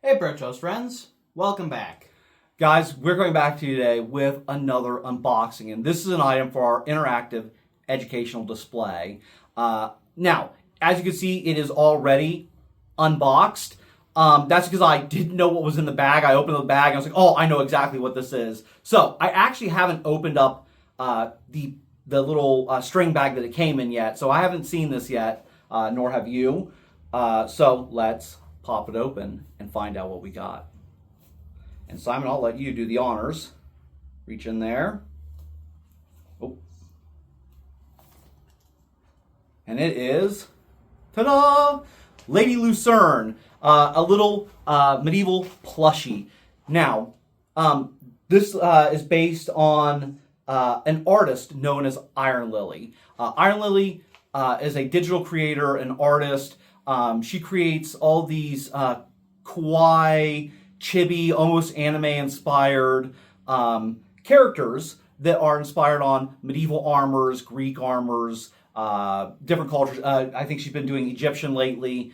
Hey Birchouse friends, welcome back. Guys, we're going back to you today with another unboxing, and this is an item for our interactive educational display. Now, as you can see, it is already unboxed. That's because I didn't know what was in the bag. I opened the bag and I was like, oh, I know exactly what this is. So I actually haven't opened up the little string bag that it came in yet. So I haven't seen this yet, nor have you. So let's pop it open and find out what we got. And Simon, I'll let you do the honors. Reach in there. Oh. And it is, ta-da! Lady Lucerne, a little medieval plushie. Now, this is based on an artist known as Iron Lily. Iron Lily is a digital creator, an artist. She creates all these kawaii, chibi, almost anime-inspired characters that are inspired on medieval armors, Greek armors, different cultures. I think she's been doing Egyptian lately.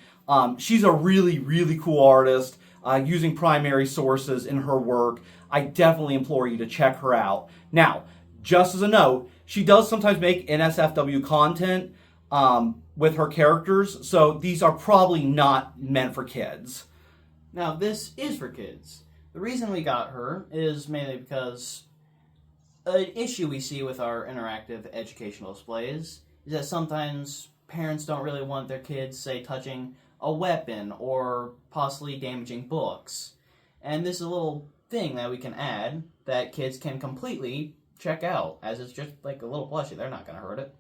She's a really, really cool artist using primary sources in her work. I definitely implore you to check her out. Now, just as a note, she does sometimes make NSFW content with her characters, so these are probably not meant for kids. Now this is for kids. The reason we got her is mainly because an issue we see with our interactive educational displays is that sometimes parents don't really want their kids, say, touching a weapon or possibly damaging books. And this is a little thing that we can add that kids can completely check out, as it's just like a little plushie. They're not going to hurt it.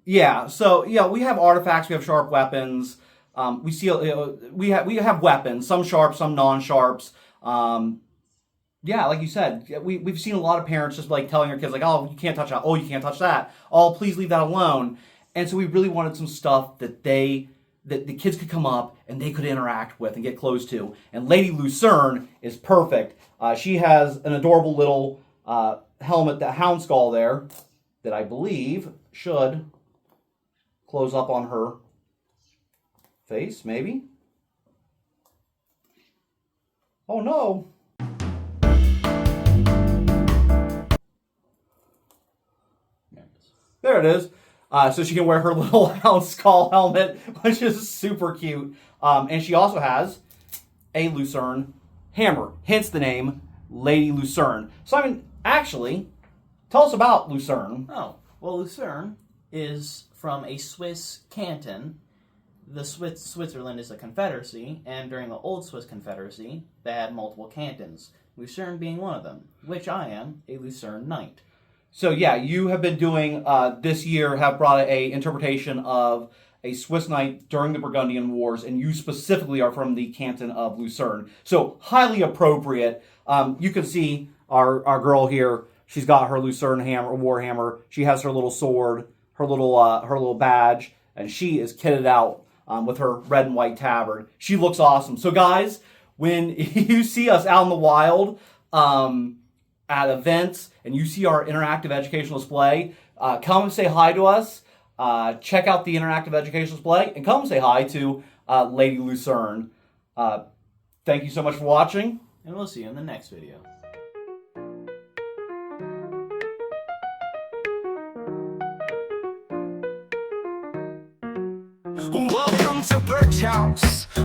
Yeah, so yeah, we have artifacts, we have sharp weapons. We see we have weapons, some sharp, some non-sharps. Yeah, like you said, we've seen a lot of parents just like telling their kids like, oh, you can't touch that. Oh, you can't touch that. Oh, please leave that alone. And so we really wanted some stuff that the kids could come up and they could interact with and get close to. And Lady Lucerne is perfect. She has an adorable little helmet, the hound skull there, that I believe should close up on her face, maybe? Oh no! There it is. So she can wear her little hound skull helmet, which is super cute. And she also has a Lucerne hammer, hence the name Lady Lucerne. So I mean, actually, tell us about Lucerne. Oh, well, Lucerne is from a Swiss canton. The Switzerland is a confederacy, and during the old Swiss Confederacy, they had multiple cantons, Lucerne being one of them, which I am, a Lucerne Knight. So yeah, you have been doing, this year, have brought a interpretation of a Swiss knight during the Burgundian Wars, and you specifically are from the canton of Lucerne. So highly appropriate. You can see our girl here, she's got her Lucerne hammer, war hammer, she has her little sword, her little badge, and she is kitted out with her red and white tabard. She looks awesome. So guys, when you see us out in the wild at events and you see our interactive educational display, come and say hi to us. Check out the interactive educational display and come and say hi to Lady Lucerne. Thank you so much for watching. And we'll see you in the next video. Welcome to Birchouse.